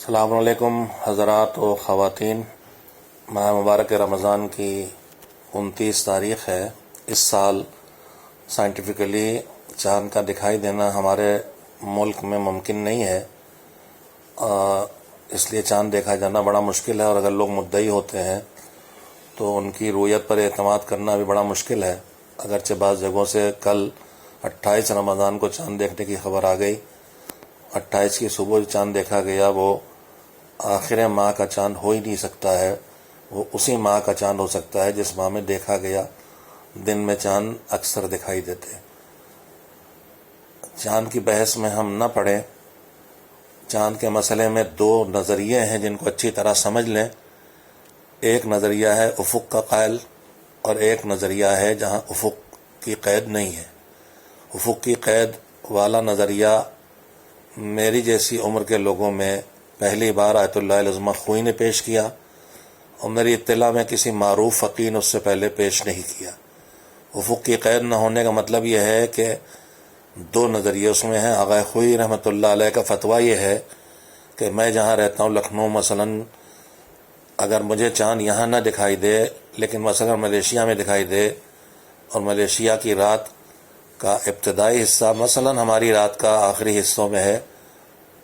السلام علیکم حضرات و خواتین. ماہ مبارک رمضان کی 29 تاریخ ہے. اس سال سائنٹیفکلی چاند کا دکھائی دینا ہمارے ملک میں ممکن نہیں ہے، اس لیے چاند دیکھا جانا بڑا مشکل ہے، اور اگر لوگ مدعی ہوتے ہیں تو ان کی رویت پر اعتماد کرنا بھی بڑا مشکل ہے. اگرچہ بعض جگہوں سے کل 28 رمضان کو چاند دیکھنے کی خبر آ گئی. 28 کی صبح جو چاند دیکھا گیا وہ آخر ماہ کا چاند ہو ہی نہیں سکتا ہے، وہ اسی ماہ کا چاند ہو سکتا ہے جس ماہ میں دیکھا گیا. دن میں چاند اکثر دکھائی دیتے. چاند کی بحث میں ہم نہ پڑیں. چاند کے مسئلے میں دو نظریے ہیں جن کو اچھی طرح سمجھ لیں. ایک نظریہ ہے افق کا قائل، اور ایک نظریہ ہے جہاں افق کی قید نہیں ہے. افق کی قید والا نظریہ میری جیسی عمر کے لوگوں میں پہلی بار آیت اللہ العظمہ خوئی نے پیش کیا، اور میری اطلاع میں کسی معروف فقیر نے اس سے پہلے پیش نہیں کیا. افق کی قید نہ ہونے کا مطلب یہ ہے کہ دو نظریے اس میں ہیں. آغا خوئی رحمۃ اللہ علیہ کا فتویٰ یہ ہے کہ میں جہاں رہتا ہوں لکھنؤ مثلا، اگر مجھے چاند یہاں نہ دکھائی دے لیکن مثلا ملیشیا میں دکھائی دے، اور ملیشیا کی رات کا ابتدائی حصہ مثلا ہماری رات کا آخری حصوں میں ہے،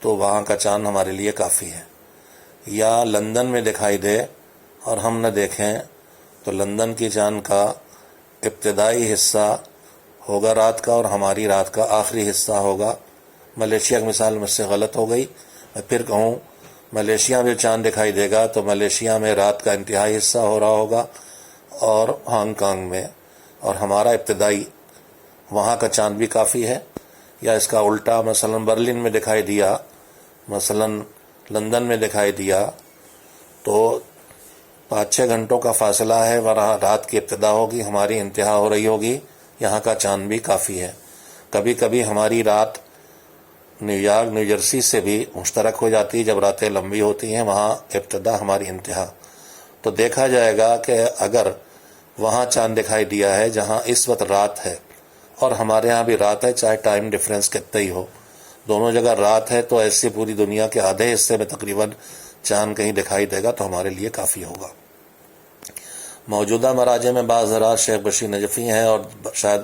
تو وہاں کا چاند ہمارے لیے کافی ہے. یا لندن میں دکھائی دے اور ہم نہ دیکھیں تو لندن کی چاند کا ابتدائی حصہ ہوگا رات کا، اور ہماری رات کا آخری حصہ ہوگا. ملیشیا کی مثال مجھ سے غلط ہو گئی. میں پھر کہوں، ملیشیا میں چاند دکھائی دے گا تو ملیشیا میں رات کا انتہائی حصہ ہو رہا ہوگا، اور ہانگ کانگ میں، اور ہمارا ابتدائی وہاں کا چاند بھی کافی ہے. یا اس کا الٹا، مثلا برلن میں دکھائی دیا، مثلا لندن میں دکھائی دیا، تو 5-6 گھنٹوں کا فاصلہ ہے. وہاں رات کی ابتدا ہوگی، ہماری انتہا ہو رہی ہوگی. یہاں کا چاند بھی کافی ہے. کبھی کبھی ہماری رات نیو یارک نیو جرسی سے بھی مشترک ہو جاتی ہے. جب راتیں لمبی ہوتی ہیں وہاں ابتدا ہماری انتہا. تو دیکھا جائے گا کہ اگر وہاں چاند دکھائی دیا ہے جہاں اس وقت رات ہے، اور ہمارے ہاں بھی رات ہے، چاہے ٹائم ڈفرینس کتنا ہی ہو، دونوں جگہ رات ہے، تو ایسی پوری دنیا کے آدھے حصے میں تقریباً چاند کہیں دکھائی دے گا تو ہمارے لیے کافی ہوگا. موجودہ مراجع میں بعض حضرات شیخ بشیر نجفی ہیں، اور شاید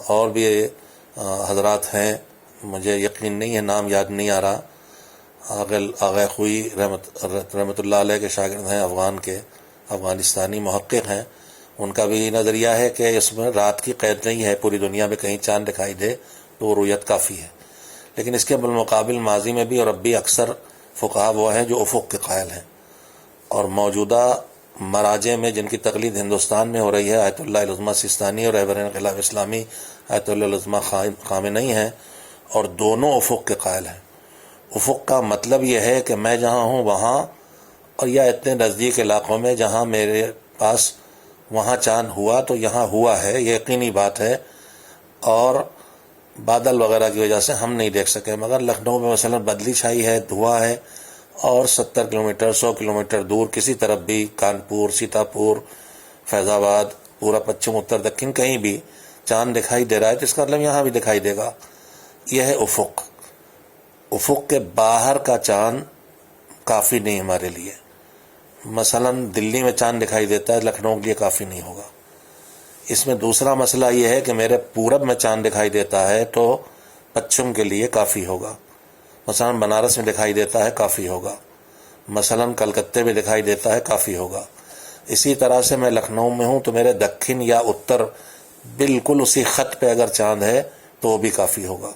اور بھی حضرات ہیں، مجھے یقین نہیں ہے، نام یاد نہیں آ رہا. آغا خوئی رحمۃ اللہ علیہ کے شاگرد ہیں، افغانستانی محقق ہیں. ان کا بھی نظریہ ہے کہ اس میں رات کی قید نہیں ہے، پوری دنیا میں کہیں چاند دکھائی دے تو وہ رویت کافی ہے. لیکن اس کے بالمقابل ماضی میں بھی اور اب بھی اکثر فقہا وہ ہیں جو افق کے قائل ہیں. اور موجودہ مراجع میں جن کی تقلید ہندوستان میں ہو رہی ہے، آیت اللہ العظمہ سیستانی اور رہبر انقلاب اسلامی آیت اللہ العظمہ خامنئی ہیں، اور دونوں افق کے قائل ہیں. افق کا مطلب یہ ہے کہ میں جہاں ہوں وہاں، اور یا اتنے نزدیک علاقوں میں جہاں میرے پاس وہاں چاند ہوا تو یہاں ہوا ہے، یہ یقینی بات ہے، اور بادل وغیرہ کی وجہ سے ہم نہیں دیکھ سکے. مگر لکھنؤ میں مثلا بدلی چھائی ہے، دھواں ہے، اور 70 کلومیٹر 100 کلومیٹر دور کسی طرف بھی، کانپور، سیتاپور، فیض آباد، پورا پچھم اتر دکن کہیں بھی چاند دکھائی دے رہا ہے، تو اس کا مطلب یہاں بھی دکھائی دے گا. یہ ہے افق. افق کے باہر کا چاند کافی نہیں ہمارے لیے. مثلا دلی میں چاند دکھائی دیتا ہے، لکھنؤ کے لیے کافی نہیں ہوگا. اس میں دوسرا مسئلہ یہ ہے کہ میرے پورب میں چاند دکھائی دیتا ہے تو پچھم کے لیے کافی ہوگا. مثلا بنارس میں دکھائی دیتا ہے، کافی ہوگا. مثلا کلکتے میں دکھائی دیتا ہے، کافی ہوگا. اسی طرح سے میں لکھنؤ میں ہوں تو میرے دکن یا اتر بالکل اسی خط پہ اگر چاند ہے تو وہ بھی کافی ہوگا.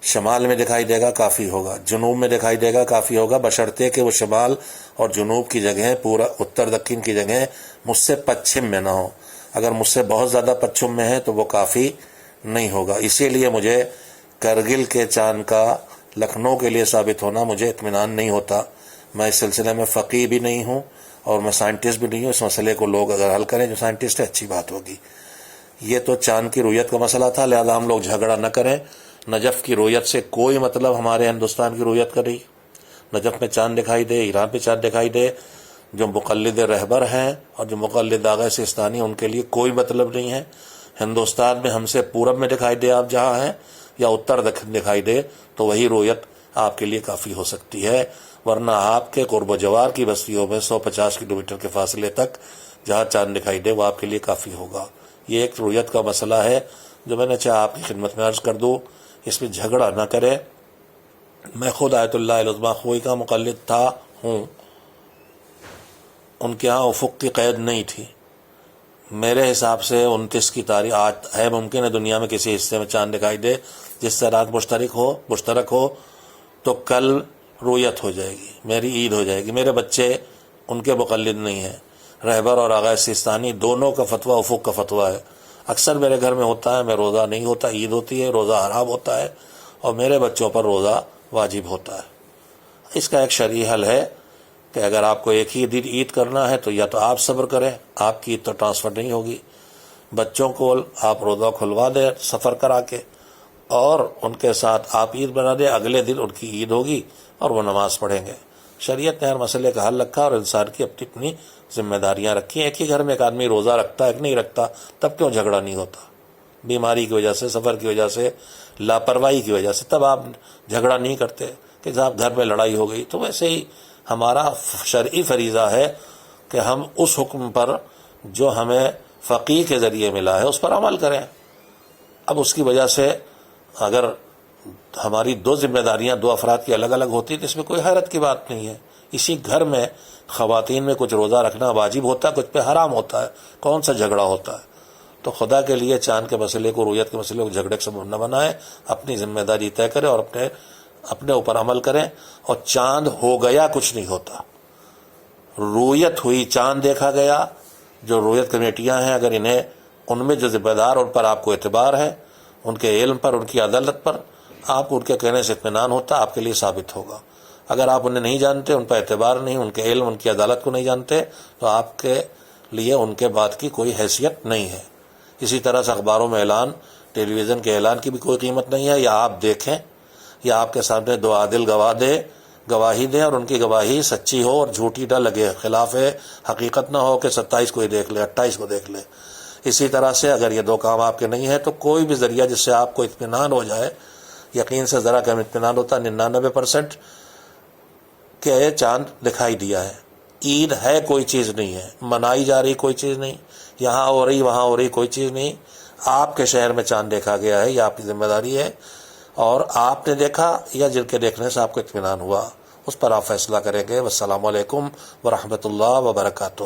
شمال میں دکھائی دے گا، کافی ہوگا. جنوب میں دکھائی دے گا، کافی ہوگا، بشرطے کہ وہ شمال اور جنوب کی جگہیں، پورا اتر دکن کی جگہیں مجھ سے پچھم میں نہ ہو. اگر مجھ سے بہت زیادہ پچھم میں ہے تو وہ کافی نہیں ہوگا. اسی لیے مجھے کرگل کے چاند کا لکھنؤ کے لیے ثابت ہونا مجھے اطمینان نہیں ہوتا. میں اس سلسلے میں فقیہ بھی نہیں ہوں اور میں سائنٹسٹ بھی نہیں ہوں. اس مسئلے کو لوگ اگر حل کریں جو سائنٹسٹ ہے، اچھی بات ہوگی. یہ تو چاند کی رویت کا مسئلہ تھا، لہذا ہم لوگ جھگڑا نہ کریں. نجف کی رویت سے کوئی مطلب ہمارے ہندوستان کی رویت کا نہیں. نجف میں چاند دکھائی دے، ایران پہ چاند دکھائی دے، جو مقلد رہبر ہیں اور جو مقلد آغا سیستانی، ان کے لیے کوئی مطلب نہیں ہے. ہندوستان میں ہم سے پورب میں دکھائی دے آپ جہاں ہیں، یا اتر دکھائی دے، تو وہی رویت آپ کے لیے کافی ہو سکتی ہے، ورنہ آپ کے قرب و جوار کی بستیوں میں 150 کلومیٹر کے فاصلے تک جہاں چاند دکھائی دے وہ آپ کے لیے کافی ہوگا۔ یہ ایک رؤیت کا مسئلہ ہے جو میں نے چاہا آپ کی خدمت میں عرض کر دوں، اس میں جھگڑا نہ کرے۔ میں خود آیت اللہ العظمیٰ خوئی کا مقلد ہوں، ان کے ہاں افق کی قید نہیں تھی۔ میرے حساب سے 29 کی تاریخ آج ہے، ممکن ہے دنیا میں کسی حصے میں چاند دکھائی دے جس سے رات مشترک ہو تو کل رؤیت ہو جائے گی، میری عید ہو جائے گی۔ میرے بچے ان کے مقلد نہیں ہیں، رہبر اور آغا سیستانی دونوں کا فتویٰ افق کا فتویٰ ہے۔ اکثر میرے گھر میں ہوتا ہے، میں روزہ نہیں ہوتا، عید ہوتی ہے، روزہ حرام ہوتا ہے اور میرے بچوں پر روزہ واجب ہوتا ہے۔ اس کا ایک شرعی حل ہے کہ اگر آپ کو ایک ہی دن عید کرنا ہے تو یا تو آپ صبر کریں، آپ کی عید تو ٹرانسفر نہیں ہوگی، بچوں کو آپ روزہ کھلوا دیں سفر کرا کے اور ان کے ساتھ آپ عید بنا دیں، اگلے دن ان کی عید ہوگی اور وہ نماز پڑھیں گے۔ شریعت نے ہر مسئلے کا حل رکھا اور انسان کی اپنی اپنی ذمہ داریاں رکھی ہیں۔ ایک ہی گھر میں ایک آدمی روزہ رکھتا ہے کہ نہیں رکھتا، تب کیوں جھگڑا نہیں ہوتا؟ بیماری کی وجہ سے، سفر کی وجہ سے، لاپرواہی کی وجہ سے، تب آپ جھگڑا نہیں کرتے کہ صاحب گھر میں لڑائی ہو گئی۔ تو ویسے ہی ہمارا شرعی فریضہ ہے کہ ہم اس حکم پر جو ہمیں فقیہ کے ذریعے ملا ہے اس پر عمل کریں۔ اب اس کی وجہ سے اگر ہماری دو ذمہ داریاں دو افراد کی الگ الگ ہوتی تو اس میں کوئی حیرت کی بات نہیں ہے۔ اسی گھر میں خواتین میں کچھ روزہ رکھنا واجب ہوتا ہے، کچھ پہ حرام ہوتا ہے، کون سا جھگڑا ہوتا ہے؟ تو خدا کے لیے چاند کے مسئلے کو، رؤیت کے مسئلے کو جھگڑے کے سبب نہ بنائیں، اپنی ذمہ داری طے کریں اور اپنے اوپر عمل کریں۔ اور چاند ہو گیا کچھ نہیں ہوتا، رؤیت ہوئی، چاند دیکھا گیا، جو رؤیت کمیٹیاں ہیں اگر انہیں ان میں جو ذمہ دار ان پر آپ کو اعتبار ہے، ان کے علم پر، ان کی عدالت پر، آپ کو ان کے کہنے سے اطمینان ہوتا، آپ کے لیے ثابت ہوگا۔ اگر آپ انہیں نہیں جانتے، ان پر اعتبار نہیں، ان کے علم، ان کی عدالت کو نہیں جانتے، تو آپ کے لیے ان کے بات کی کوئی حیثیت نہیں ہے۔ اسی طرح سے اخباروں میں اعلان، ٹیلی ویژن کے اعلان کی بھی کوئی قیمت نہیں ہے۔ یا آپ دیکھیں یا آپ کے سامنے دو عادل گواہی دیں اور ان کی گواہی سچی ہو اور جھوٹی نہ لگے، خلاف حقیقت نہ ہو کہ 27 کو ہی دیکھ لے، 28 کو دیکھ لے۔ اسی طرح سے اگر یہ دو کام آپ کے نہیں ہیں تو کوئی بھی ذریعہ جس سے آپ کو اطمینان ہو جائے، یقین سے ذرا کم اطمینان ہوتا، 99% کہ چاند دکھائی دیا ہے، عید ہے کوئی چیز نہیں ہے، منائی جا رہی کوئی چیز نہیں، یہاں ہو رہی وہاں ہو رہی کوئی چیز نہیں، آپ کے شہر میں چاند دیکھا گیا ہے، یہ آپ کی ذمہ داری ہے، اور آپ نے دیکھا یا جن کے دیکھنے سے آپ کو اطمینان ہوا اس پر آپ فیصلہ کریں گے۔ والسلام علیکم ورحمۃ اللہ وبرکاتہ۔